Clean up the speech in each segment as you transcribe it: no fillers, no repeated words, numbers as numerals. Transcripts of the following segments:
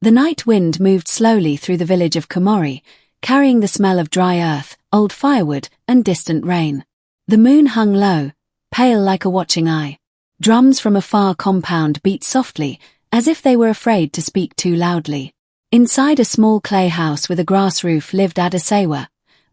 The night wind moved slowly through the village of Komori, carrying the smell of dry earth, old firewood, and distant rain. The moon hung low, pale like a watching eye. Drums from a far compound beat softly, as if they were afraid to speak too loudly. Inside a small clay house with a grass roof lived Adasewa,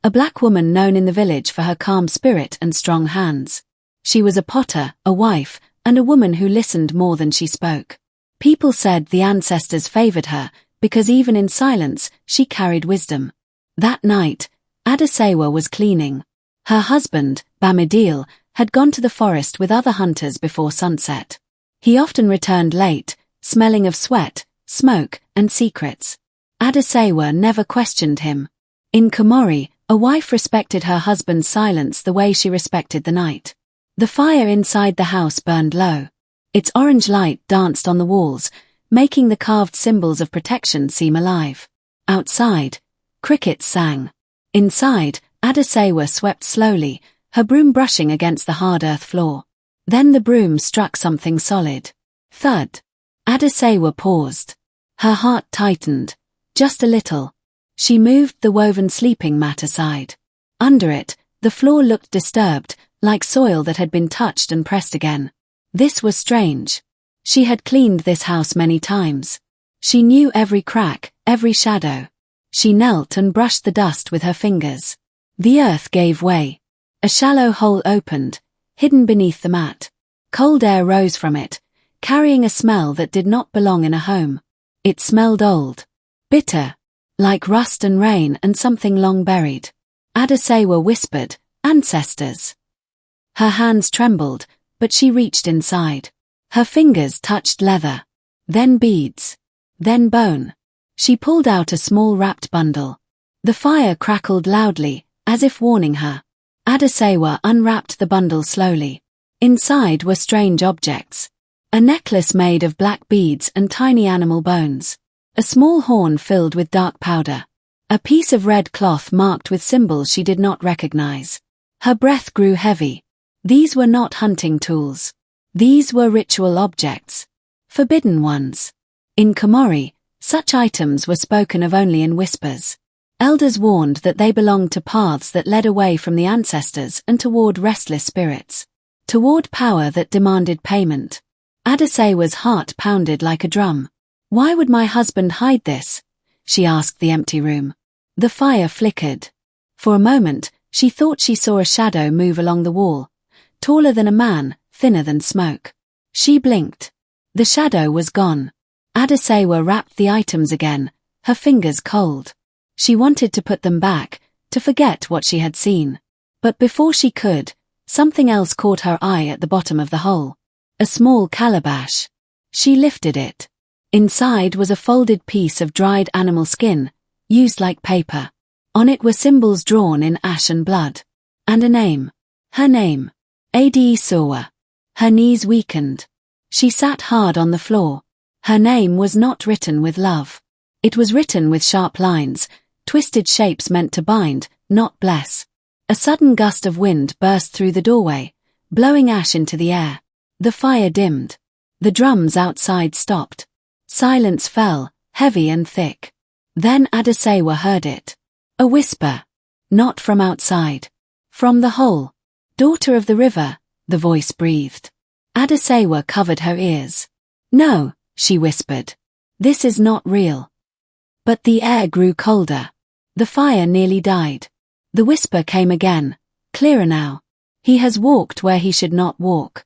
a black woman known in the village for her calm spirit and strong hands. She was a potter, a wife, and a woman who listened more than she spoke. People said the ancestors favored her, because even in silence, she carried wisdom. That night, Adasewa was cleaning. Her husband, Bamidil, had gone to the forest with other hunters before sunset. He often returned late, smelling of sweat, smoke, and secrets. Adasewa never questioned him. In Komori, a wife respected her husband's silence the way she respected the night. The fire inside the house burned low. Its orange light danced on the walls, making the carved symbols of protection seem alive. Outside, crickets sang. Inside, Adasewa swept slowly, her broom brushing against the hard earth floor. Then the broom struck something solid. Thud. Adasewa paused. Her heart tightened. Just a little. She moved the woven sleeping mat aside. Under it, the floor looked disturbed, like soil that had been touched and pressed again. This was strange. She had cleaned this house many times. She knew every crack, every shadow. She knelt and brushed the dust with her fingers. The earth gave way. A shallow hole opened, hidden beneath the mat. Cold air rose from it, carrying a smell that did not belong in a home. It smelled old. Bitter. Like rust and rain and something long buried. Adasewa whispered, "Ancestors." Her hands trembled, but she reached inside. Her fingers touched leather. Then beads. Then bone. She pulled out a small wrapped bundle. The fire crackled loudly, as if warning her. Adasewa unwrapped the bundle slowly. Inside were strange objects. A necklace made of black beads and tiny animal bones. A small horn filled with dark powder. A piece of red cloth marked with symbols she did not recognize. Her breath grew heavy. These were not hunting tools. These were ritual objects. Forbidden ones. In Komori, such items were spoken of only in whispers. Elders warned that they belonged to paths that led away from the ancestors and toward restless spirits. Toward power that demanded payment. Adasewa's heart pounded like a drum. "Why would my husband hide this?" she asked the empty room. The fire flickered. For a moment, she thought she saw a shadow move along the wall, taller than a man, thinner than smoke. She blinked. The shadow was gone. Adasewa wrapped the items again, her fingers cold. She wanted to put them back, to forget what she had seen. But before she could, something else caught her eye at the bottom of the hole. A small calabash. She lifted it. Inside was a folded piece of dried animal skin, used like paper. On it were symbols drawn in ash and blood. And a name. Her name. Adesewa. Her knees weakened. She sat hard on the floor. Her name was not written with love. It was written with sharp lines, twisted shapes meant to bind, not bless. A sudden gust of wind burst through the doorway, blowing ash into the air. The fire dimmed. The drums outside stopped. Silence fell, heavy and thick. Then Adasewa heard it. A whisper. Not from outside. From the hole. "Daughter of the river," the voice breathed. Adasewa covered her ears. "No," she whispered. "This is not real." But the air grew colder. The fire nearly died. The whisper came again, clearer now. "He has walked where he should not walk."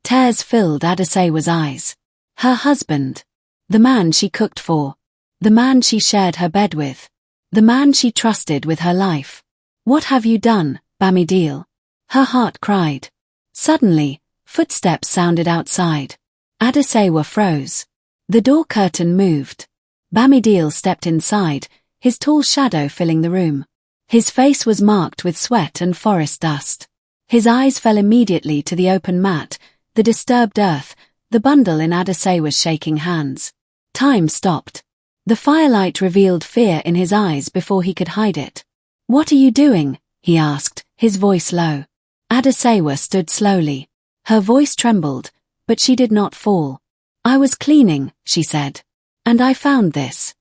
Tears filled Adasewa's eyes. Her husband. The man she cooked for. The man she shared her bed with. The man she trusted with her life. "What have you done, Bamidil?" Her heart cried. Suddenly, footsteps sounded outside. Adasewa froze. The door curtain moved. Bamidil stepped inside, his tall shadow filling the room. His face was marked with sweat and forest dust. His eyes fell immediately to the open mat, the disturbed earth, the bundle in Adasewa's shaking hands. Time stopped. The firelight revealed fear in his eyes before he could hide it. "What are you doing?" he asked, his voice low. Adasewa stood slowly. Her voice trembled, but she did not fall. "I was cleaning," she said. And I found this.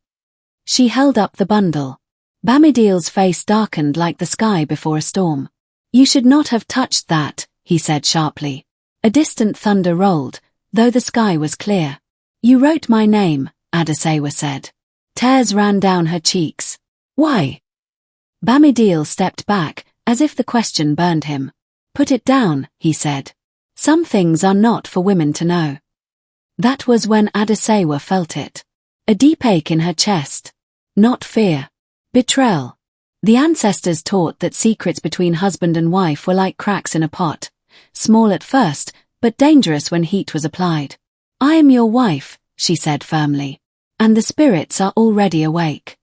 She held up the bundle. Bamidiel's face darkened like the sky before a storm. You should not have touched that, he said sharply. A distant thunder rolled, though the sky was clear. You wrote my name, Adasewa said. Tears ran down her cheeks. Why? Bamidiel stepped back, as if the question burned him. Put it down, he said. Some things are not for women to know. That was when Adasewa felt it. A deep ache in her chest. Not fear. Betrayal. The ancestors taught that secrets between husband and wife were like cracks in a pot, small at first, but dangerous when heat was applied. I am your wife, she said firmly, and the spirits are already awake.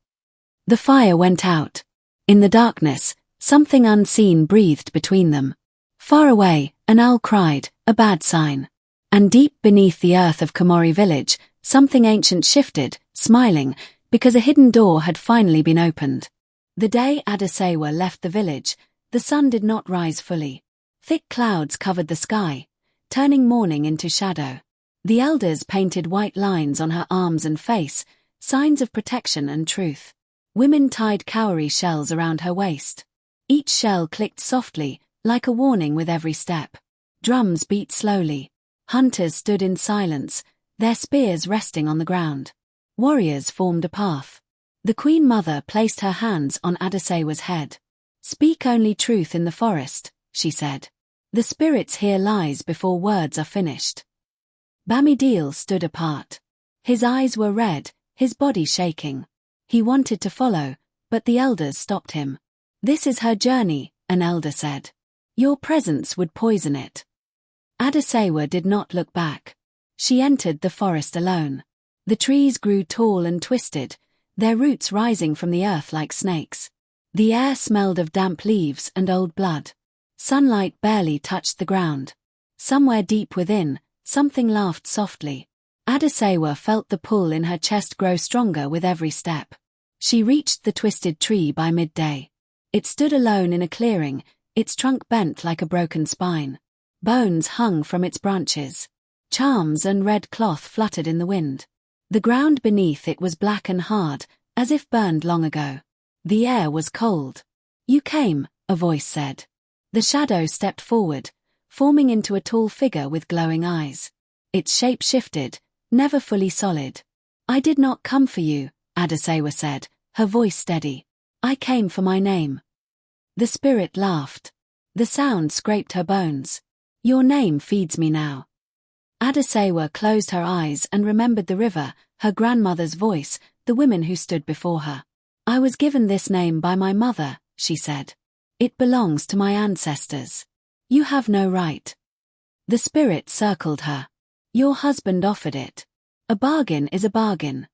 The fire went out. In the darkness, something unseen breathed between them. Far away, an owl cried, a bad sign. And deep beneath the earth of Komori village, something ancient shifted, smiling, because a hidden door had finally been opened. The day Adasewa left the village, the sun did not rise fully. Thick clouds covered the sky, turning morning into shadow. The elders painted white lines on her arms and face, signs of protection and truth. Women tied cowrie shells around her waist. Each shell clicked softly, like a warning with every step. Drums beat slowly. Hunters stood in silence, their spears resting on the ground. Warriors formed a path. The Queen Mother placed her hands on Adasewa's head. Speak only truth in the forest, she said. The spirits hear lies before words are finished. Bamidiel stood apart. His eyes were red, his body shaking. He wanted to follow, but the elders stopped him. This is her journey, an elder said. Your presence would poison it. Adasewa did not look back. She entered the forest alone. The trees grew tall and twisted, their roots rising from the earth like snakes. The air smelled of damp leaves and old blood. Sunlight barely touched the ground. Somewhere deep within, something laughed softly. Adasewa felt the pull in her chest grow stronger with every step. She reached the twisted tree by midday. It stood alone in a clearing, its trunk bent like a broken spine. Bones hung from its branches. Charms and red cloth fluttered in the wind. The ground beneath it was black and hard, as if burned long ago. The air was cold. You came, a voice said. The shadow stepped forward, forming into a tall figure with glowing eyes. Its shape shifted, never fully solid. I did not come for you, Adasewa said, her voice steady. I came for my name. The spirit laughed. The sound scraped her bones. Your name feeds me now. Adasewa closed her eyes and remembered the river, her grandmother's voice, the women who stood before her. I was given this name by my mother, she said. It belongs to my ancestors. You have no right. The spirit circled her. Your husband offered it. A bargain is a bargain.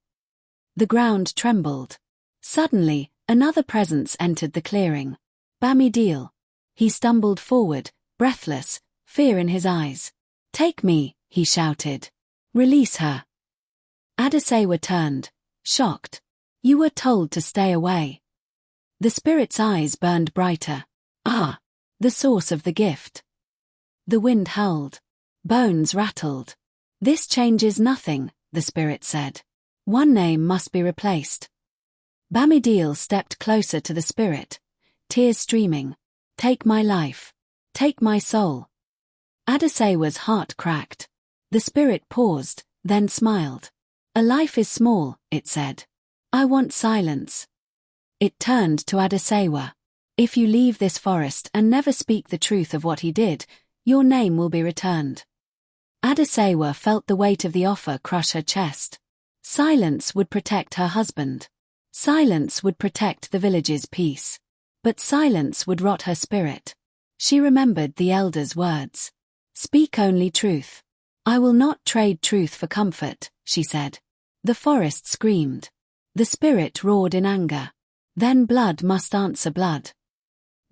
The ground trembled. Suddenly, another presence entered the clearing. Bamidiel. He stumbled forward, breathless, fear in his eyes. Take me, he shouted. Release her. Adasewa turned, shocked. You were told to stay away. The spirit's eyes burned brighter. Ah, the source of the gift. The wind howled. Bones rattled. This changes nothing, the spirit said. One name must be replaced. Bamidiel stepped closer to the spirit, tears streaming. Take my life. Take my soul. Adasewa's heart cracked. The spirit paused, then smiled. A life is small, it said. I want silence. It turned to Adasewa. If you leave this forest and never speak the truth of what he did, your name will be returned. Adasewa felt the weight of the offer crush her chest. Silence would protect her husband. Silence would protect the village's peace. But silence would rot her spirit. She remembered the elders' words. Speak only truth. I will not trade truth for comfort, she said. The forest screamed. The spirit roared in anger. Then blood must answer blood.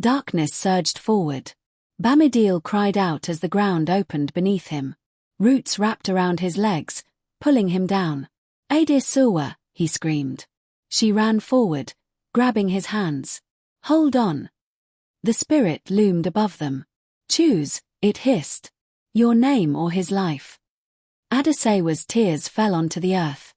Darkness surged forward. Bamidiel cried out as the ground opened beneath him. Roots wrapped around his legs, pulling him down. Adesuwa, he screamed. She ran forward, grabbing his hands. Hold on. The spirit loomed above them. Choose, it hissed. Your name or his life. Adasewa's tears fell onto the earth.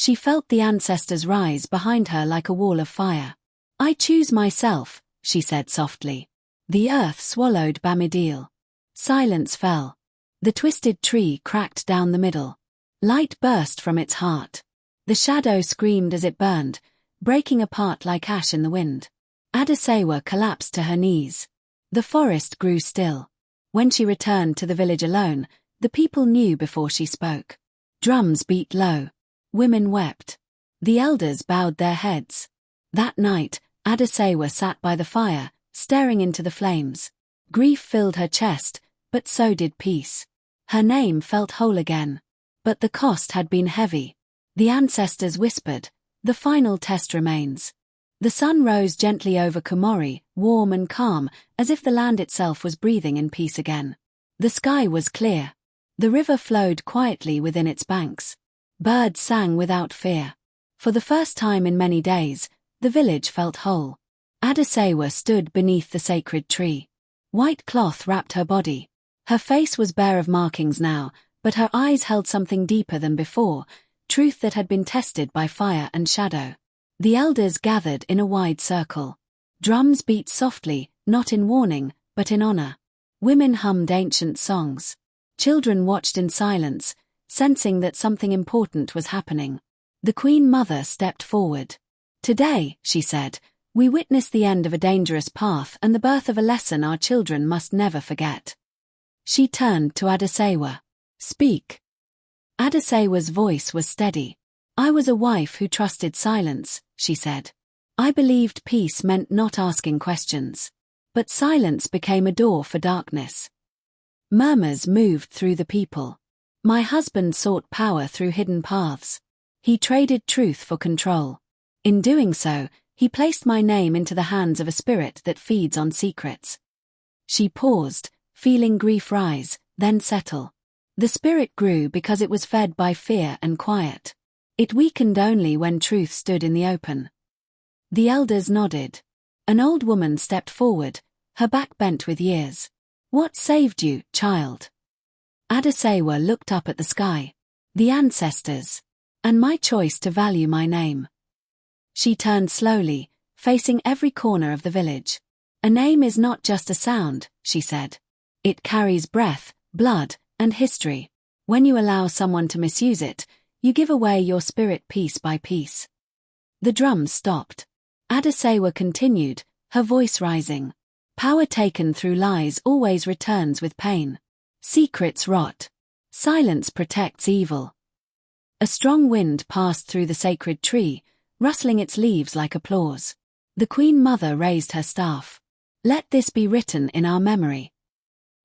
She felt the ancestors rise behind her like a wall of fire. "I choose myself," she said softly. The earth swallowed Bamideel. Silence fell. The twisted tree cracked down the middle. Light burst from its heart. The shadow screamed as it burned, breaking apart like ash in the wind. Adasewa collapsed to her knees. The forest grew still. When she returned to the village alone, the people knew before she spoke. Drums beat low. Women wept. The elders bowed their heads. That night, Adasewa sat by the fire, staring into the flames. Grief filled her chest, but so did peace. Her name felt whole again. But the cost had been heavy. The ancestors whispered, "The final test remains." The sun rose gently over Komori, warm and calm, as if the land itself was breathing in peace again. The sky was clear. The river flowed quietly within its banks. Birds sang without fear. For the first time in many days, the village felt whole. Adasewa stood beneath the sacred tree. White cloth wrapped her body. Her face was bare of markings now, but her eyes held something deeper than before, truth that had been tested by fire and shadow. The elders gathered in a wide circle. Drums beat softly, not in warning, but in honor. Women hummed ancient songs. Children watched in silence, sensing that something important was happening. The Queen Mother stepped forward. "Today," she said, "we witness the end of a dangerous path and the birth of a lesson our children must never forget." She turned to Adasewa. "Speak." Adasewa's voice was steady. "I was a wife who trusted silence," she said. "I believed peace meant not asking questions. But silence became a door for darkness." Murmurs moved through the people. "My husband sought power through hidden paths. He traded truth for control. In doing so, he placed my name into the hands of a spirit that feeds on secrets." She paused, feeling grief rise, then settle. The spirit grew because it was fed by fear and quiet. It weakened only when truth stood in the open. The elders nodded. An old woman stepped forward, her back bent with years. "What saved you, child?" Adasewa looked up at the sky. "The ancestors. And my choice to value my name." She turned slowly, facing every corner of the village. "A name is not just a sound," she said. "It carries breath, blood, and history. When you allow someone to misuse it, you give away your spirit piece by piece." The drums stopped. Adasewa continued, her voice rising. "Power taken through lies always returns with pain. Secrets rot. Silence protects evil." A strong wind passed through the sacred tree, rustling its leaves like applause. The Queen Mother raised her staff. "Let this be written in our memory."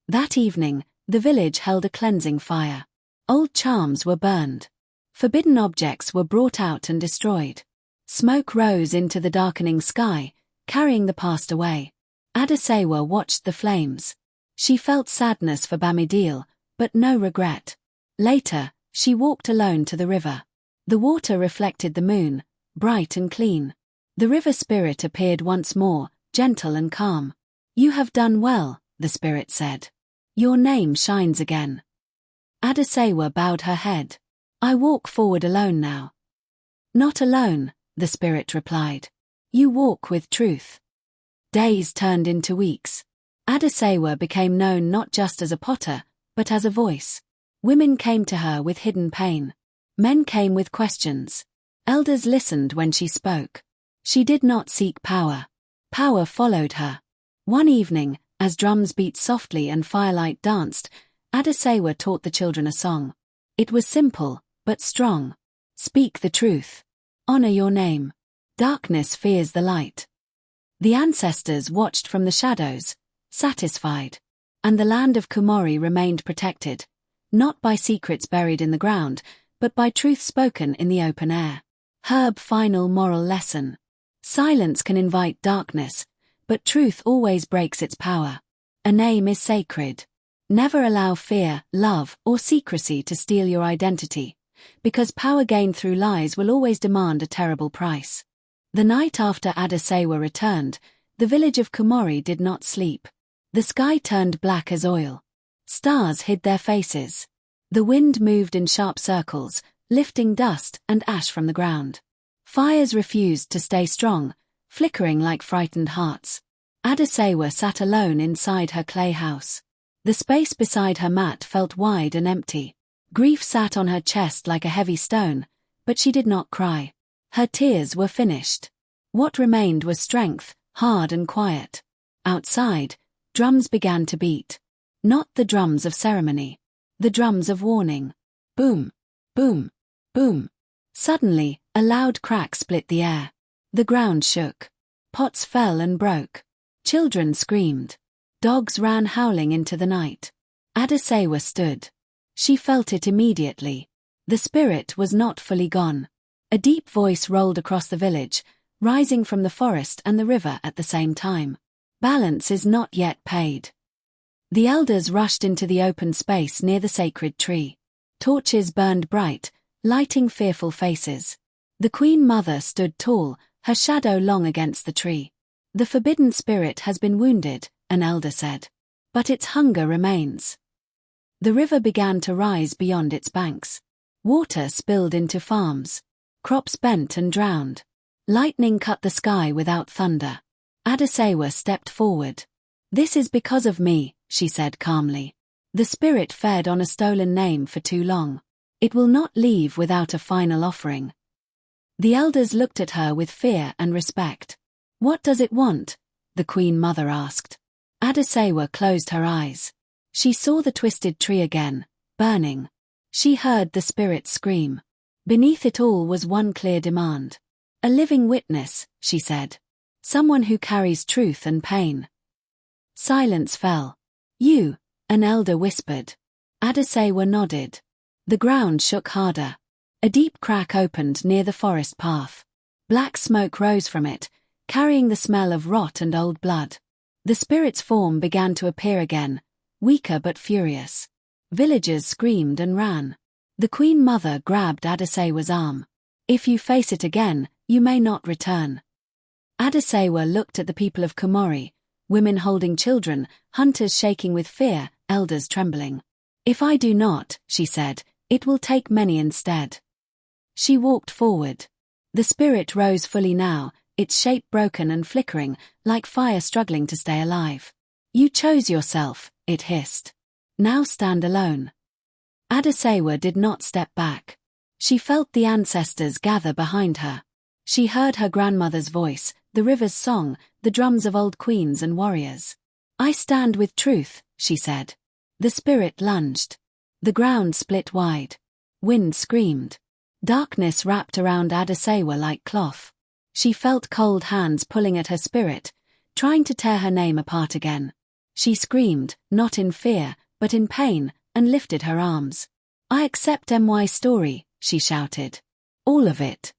That evening, the village held a cleansing fire. Old charms were burned. Forbidden objects were brought out and destroyed. Smoke rose into the darkening sky, carrying the past away. Adasewa watched the flames. She felt sadness for Bamideel, but no regret. Later, she walked alone to the river. The water reflected the moon, bright and clean. The river spirit appeared once more, gentle and calm. "You have done well," the spirit said. "Your name shines again." Adasewa bowed her head. "I walk forward alone now." "Not alone," the spirit replied. "You walk with truth." Days turned into weeks. Adasewa became known not just as a potter, but as a voice. Women came to her with hidden pain. Men came with questions. Elders listened when she spoke. She did not seek power. Power followed her. One evening, as drums beat softly and firelight danced, Adasewa taught the children a song. It was simple, but strong. "Speak the truth. Honor your name. Darkness fears the light." The ancestors watched from the shadows, satisfied. And the land of Komori remained protected, not by secrets buried in the ground, but by truth spoken in the open air. Herb final moral lesson. Silence can invite darkness, but truth always breaks its power. A name is sacred. Never allow fear, love, or secrecy to steal your identity, because power gained through lies will always demand a terrible price. The night after Adasewa returned, the village of Komori did not sleep. The sky turned black as oil. Stars hid their faces. The wind moved in sharp circles, lifting dust and ash from the ground. Fires refused to stay strong, flickering like frightened hearts. Adasewa sat alone inside her clay house. The space beside her mat felt wide and empty. Grief sat on her chest like a heavy stone, but she did not cry. Her tears were finished. What remained was strength, hard and quiet. Outside, drums began to beat. Not the drums of ceremony. The drums of warning. Boom, boom, boom. Suddenly, a loud crack split the air. The ground shook. Pots fell and broke. Children screamed. Dogs ran howling into the night. Adasewa stood. She felt it immediately. The spirit was not fully gone. A deep voice rolled across the village, rising from the forest and the river at the same time. Balance is not yet paid. The elders rushed into the open space near the sacred tree. Torches burned bright, lighting fearful faces. The Queen Mother stood tall, her shadow long against the tree. The forbidden spirit has been wounded, an elder said. But its hunger remains. The river began to rise beyond its banks. Water spilled into farms. Crops bent and drowned. Lightning cut the sky without thunder. Adasewa stepped forward. "This is because of me," she said calmly. "The spirit fed on a stolen name for too long. It will not leave without a final offering." The elders looked at her with fear and respect. "What does it want?" the Queen Mother asked. Adasewa closed her eyes. She saw the twisted tree again, burning. She heard the spirit scream. Beneath it all was one clear demand. "A living witness," she said. "Someone who carries truth and pain." Silence fell. "You," an elder whispered. Adasewa nodded. The ground shook harder. A deep crack opened near the forest path. Black smoke rose from it, carrying the smell of rot and old blood. The spirit's form began to appear again, weaker but furious. Villagers screamed and ran. The Queen Mother grabbed Adasewa's arm. "If you face it again, you may not return." Adasewa looked at the people of Komori, women holding children, hunters shaking with fear, elders trembling. "If I do not," she said, "it will take many instead." She walked forward. The spirit rose fully now, its shape broken and flickering, like fire struggling to stay alive. "You chose yourself," it hissed. "Now stand alone." Adasewa did not step back. She felt the ancestors gather behind her. She heard her grandmother's voice, the river's song, the drums of old queens and warriors. "I stand with truth," she said. The spirit lunged. The ground split wide. Wind screamed. Darkness wrapped around Adasewa like cloth. She felt cold hands pulling at her spirit, trying to tear her name apart again. She screamed, not in fear, but in pain, and lifted her arms. "I accept my story," she shouted. "All of it."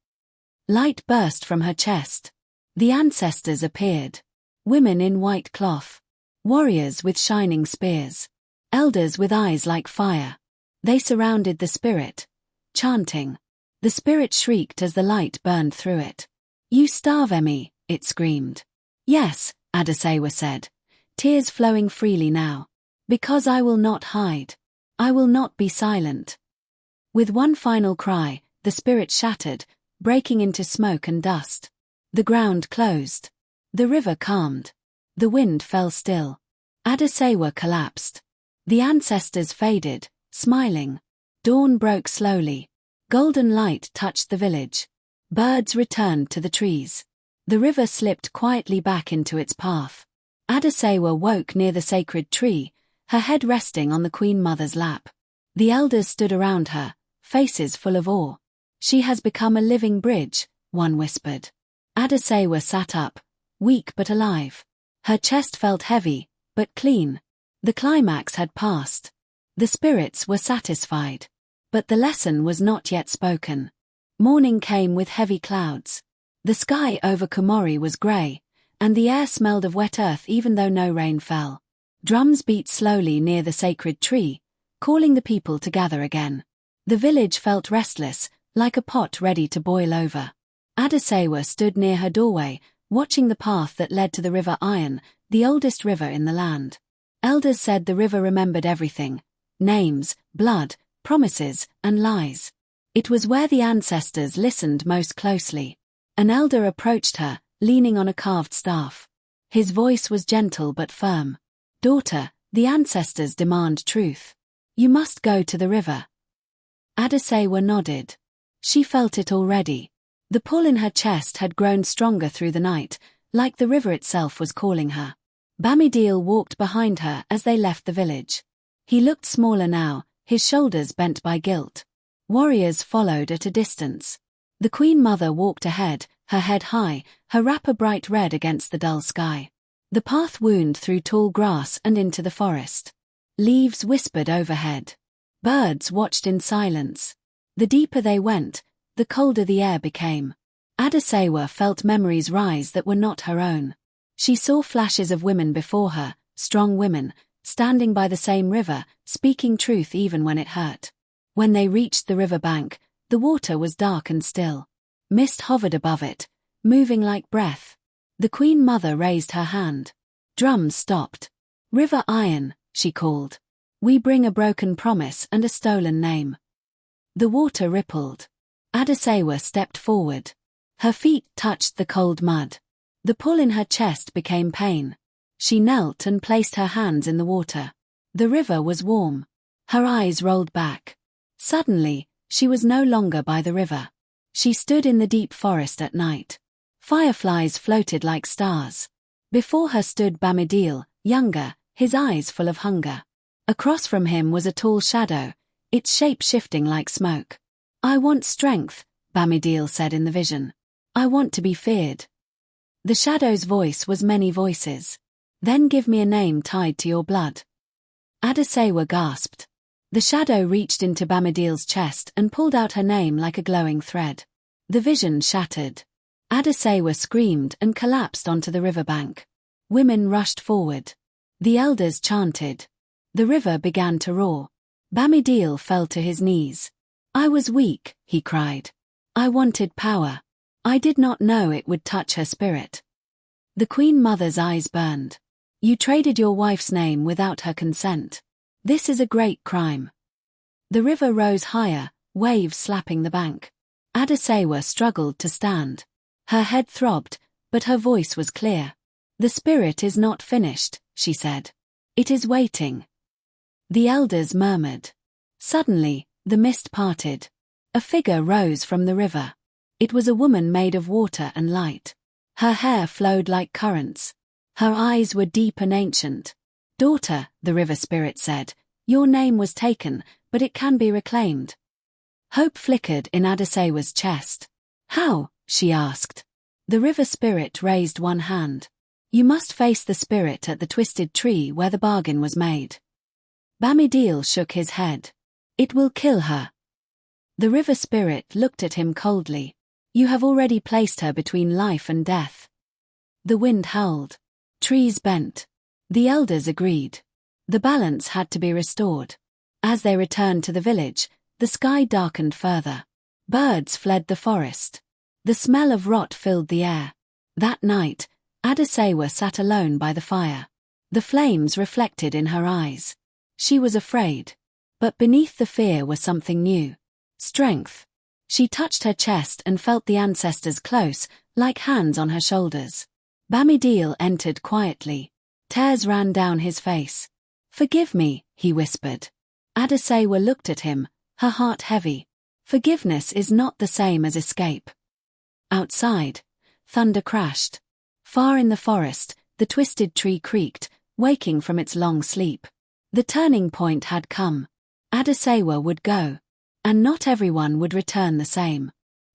Light burst from her chest. The ancestors appeared. Women in white cloth. Warriors with shining spears. Elders with eyes like fire. They surrounded the spirit, chanting. The spirit shrieked as the light burned through it. "You starve me," it screamed. "Yes," Adasewa said, tears flowing freely now. "Because I will not hide. I will not be silent." With one final cry, the spirit shattered, breaking into smoke and dust. The ground closed. The river calmed. The wind fell still. Adasewa collapsed. The ancestors faded, smiling. Dawn broke slowly. Golden light touched the village. Birds returned to the trees. The river slipped quietly back into its path. Adasewa woke near the sacred tree, her head resting on the Queen Mother's lap. The elders stood around her, faces full of awe. "She has become a living bridge," one whispered. Adasewa sat up, weak but alive. Her chest felt heavy, but clean. The climax had passed. The spirits were satisfied. But the lesson was not yet spoken. Morning came with heavy clouds. The sky over Komori was grey, and the air smelled of wet earth even though no rain fell. Drums beat slowly near the sacred tree, calling the people to gather again. The village felt restless, like a pot ready to boil over. Adasewa stood near her doorway, watching the path that led to the River Iron, the oldest river in the land. Elders said the river remembered everything: names, blood, promises, and lies. It was where the ancestors listened most closely. An elder approached her, leaning on a carved staff. His voice was gentle but firm. "Daughter, the ancestors demand truth. You must go to the river." Adasewa nodded. She felt it already. The pull in her chest had grown stronger through the night, like the river itself was calling her. Bamideel walked behind her as they left the village. He looked smaller now, his shoulders bent by guilt. Warriors followed at a distance. The Queen Mother walked ahead, her head high, her wrapper bright red against the dull sky. The path wound through tall grass and into the forest. Leaves whispered overhead. Birds watched in silence. The deeper they went, the colder the air became. Adasewa felt memories rise that were not her own. She saw flashes of women before her, strong women, standing by the same river, speaking truth even when it hurt. When they reached the river bank, the water was dark and still. Mist hovered above it, moving like breath. The Queen Mother raised her hand. Drums stopped. "River Iron," she called. "We bring a broken promise and a stolen name." The water rippled. Adasewa stepped forward. Her feet touched the cold mud. The pull in her chest became pain. She knelt and placed her hands in the water. The river was warm. Her eyes rolled back. Suddenly, she was no longer by the river. She stood in the deep forest at night. Fireflies floated like stars. Before her stood Bamideel, younger, his eyes full of hunger. Across from him was a tall shadow, its shape shifting like smoke. "I want strength," Bamideel said in the vision. "I want to be feared." The shadow's voice was many voices. "Then give me a name tied to your blood." Adasewa gasped. The shadow reached into Bamideel's chest and pulled out her name like a glowing thread. The vision shattered. Adasewa screamed and collapsed onto the riverbank. Women rushed forward. The elders chanted. The river began to roar. Bamideel fell to his knees. "I was weak," he cried. "I wanted power. I did not know it would touch her spirit." The Queen Mother's eyes burned. "You traded your wife's name without her consent. This is a great crime." The river rose higher, waves slapping the bank. Adasewa struggled to stand. Her head throbbed, but her voice was clear. "The spirit is not finished," she said. "It is waiting." The elders murmured. Suddenly, the mist parted. A figure rose from the river. It was a woman made of water and light. Her hair flowed like currents. Her eyes were deep and ancient. "Daughter," the river spirit said, "your name was taken, but it can be reclaimed." Hope flickered in Adasewa's chest. "How?" she asked. The river spirit raised one hand. "You must face the spirit at the twisted tree where the bargain was made." Bamideel shook his head. "It will kill her." The river spirit looked at him coldly. "You have already placed her between life and death." The wind howled. Trees bent. The elders agreed. The balance had to be restored. As they returned to the village, the sky darkened further. Birds fled the forest. The smell of rot filled the air. That night, Adasewa sat alone by the fire. The flames reflected in her eyes. She was afraid. But beneath the fear was something new. Strength. She touched her chest and felt the ancestors close, like hands on her shoulders. Bamideel entered quietly. Tears ran down his face. "Forgive me," he whispered. Adasewa looked at him, her heart heavy. Forgiveness is not the same as escape. Outside, thunder crashed. Far in the forest, the twisted tree creaked, waking from its long sleep. The turning point had come. Adasewa would go. And not everyone would return the same.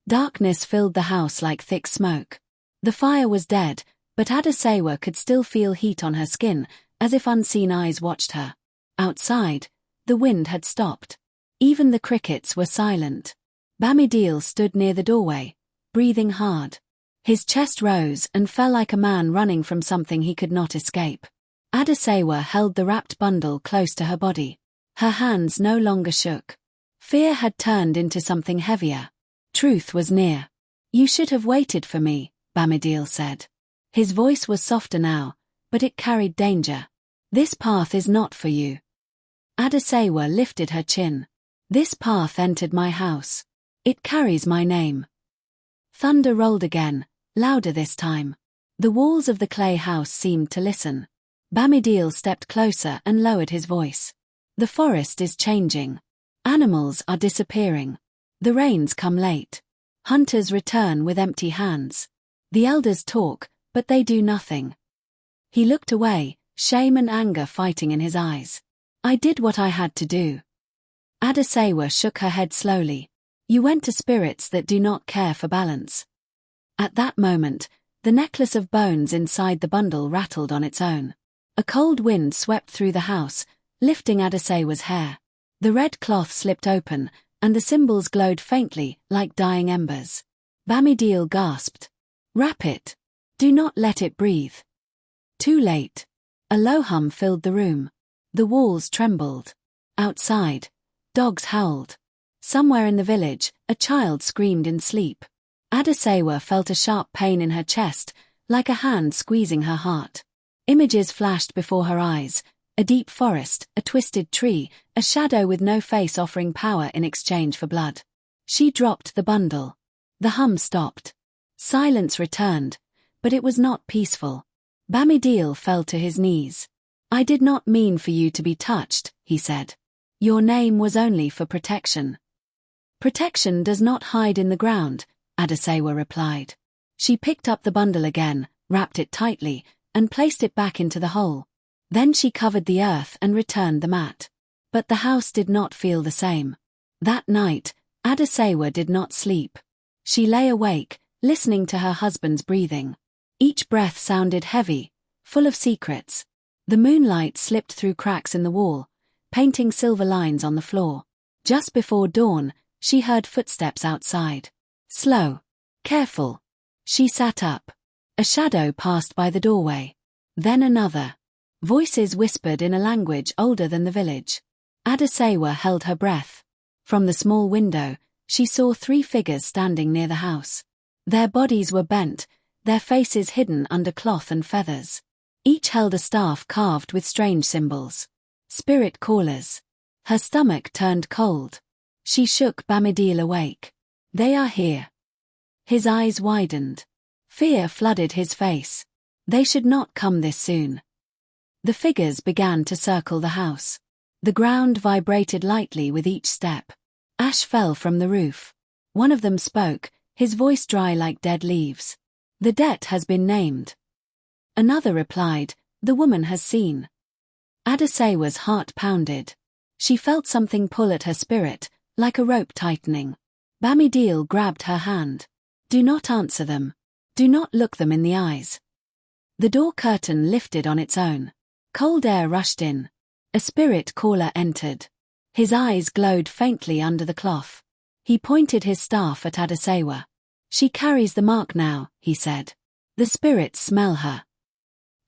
Darkness filled the house like thick smoke. The fire was dead, but Adasewa could still feel heat on her skin, as if unseen eyes watched her. Outside, the wind had stopped. Even the crickets were silent. Bamideel stood near the doorway, breathing hard. His chest rose and fell like a man running from something he could not escape. Adasewa held the wrapped bundle close to her body. Her hands no longer shook. Fear had turned into something heavier. Truth was near. "You should have waited for me," Bamideel said. His voice was softer now, but it carried danger. "This path is not for you." Adasewa lifted her chin. "This path entered my house. It carries my name. Thunder rolled again, louder this time. The walls of the clay house seemed to listen. Bamideel stepped closer and lowered his voice. The forest is changing. Animals are disappearing. The rains come late. Hunters return with empty hands. The elders talk, but they do nothing. He looked away, shame and anger fighting in his eyes. I did what I had to do. Adasewa shook her head slowly. You went to spirits that do not care for balance. At that moment, the necklace of bones inside the bundle rattled on its own. A cold wind swept through the house, lifting Adasewa's hair. The red cloth slipped open, and the symbols glowed faintly, like dying embers. Bamideel gasped. Wrap it. Do not let it breathe. Too late. A low hum filled the room. The walls trembled. Outside, dogs howled. Somewhere in the village, a child screamed in sleep. Adasewa felt a sharp pain in her chest, like a hand squeezing her heart. Images flashed before her eyes. A deep forest, a twisted tree, a shadow with no face offering power in exchange for blood. She dropped the bundle. The hum stopped. Silence returned, but it was not peaceful. Bamideel fell to his knees. I did not mean for you to be touched, he said. Your name was only for protection. Protection does not hide in the ground, Adasewa replied. She picked up the bundle again, wrapped it tightly, and placed it back into the hole. Then she covered the earth and returned the mat. But the house did not feel the same. That night, Adasewa did not sleep. She lay awake, listening to her husband's breathing. Each breath sounded heavy, full of secrets. The moonlight slipped through cracks in the wall, painting silver lines on the floor. Just before dawn, she heard footsteps outside. Slow. Careful. She sat up. A shadow passed by the doorway. Then another. Voices whispered in a language older than the village. Adasewa held her breath. From the small window, she saw 3 figures standing near the house. Their bodies were bent, their faces hidden under cloth and feathers. Each held a staff carved with strange symbols. Spirit callers. Her stomach turned cold. She shook Bamideel awake. They are here. His eyes widened. Fear flooded his face. They should not come this soon. The figures began to circle the house. The ground vibrated lightly with each step. Ash fell from the roof. One of them spoke, his voice dry like dead leaves. The debt has been named. Another replied, the woman has seen. Adasewa's heart pounded. She felt something pull at her spirit, like a rope tightening. Bamideel grabbed her hand. Do not answer them. Do not look them in the eyes. The door curtain lifted on its own. Cold air rushed in. A spirit caller entered. His eyes glowed faintly under the cloth. He pointed his staff at Adasewa. She carries the mark now, he said. The spirits smell her.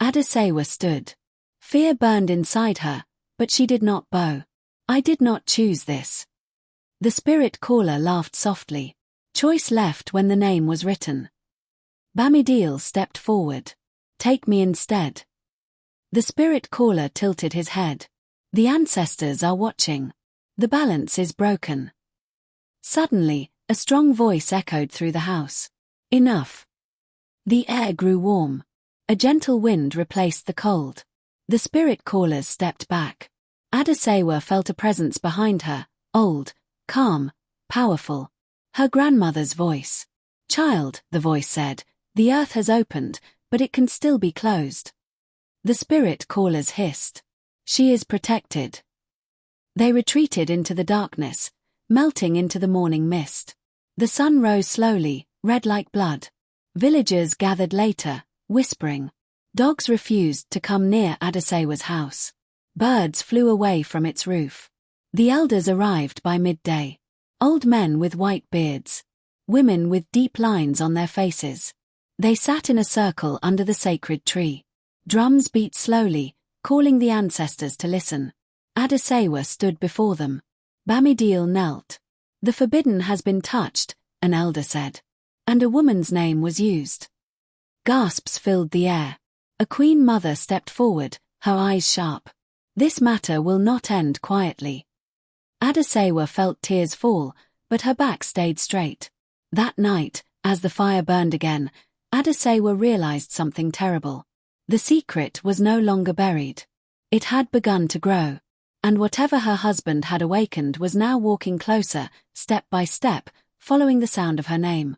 Adasewa stood. Fear burned inside her, but she did not bow. I did not choose this. The spirit caller laughed softly. Choice left when the name was written. Bamideel stepped forward. Take me instead. The spirit caller tilted his head. The ancestors are watching. The balance is broken. Suddenly, a strong voice echoed through the house. Enough. The air grew warm. A gentle wind replaced the cold. The spirit callers stepped back. Adasewa felt a presence behind her, old, calm, powerful. Her grandmother's voice. Child, the voice said, the earth has opened, but it can still be closed. The spirit callers hissed. She is protected. They retreated into the darkness, melting into the morning mist. The sun rose slowly, red like blood. Villagers gathered later, whispering. Dogs refused to come near Adasewa's house. Birds flew away from its roof. The elders arrived by midday. Old men with white beards. Women with deep lines on their faces. They sat in a circle under the sacred tree. Drums beat slowly, calling the ancestors to listen. Adasewa stood before them. Bamideel knelt. The forbidden has been touched, an elder said. And a woman's name was used. Gasps filled the air. A queen mother stepped forward, her eyes sharp. This matter will not end quietly. Adasewa felt tears fall, but her back stayed straight. That night, as the fire burned again, Adasewa realized something terrible. The secret was no longer buried. It had begun to grow. And whatever her husband had awakened was now walking closer, step by step, following the sound of her name.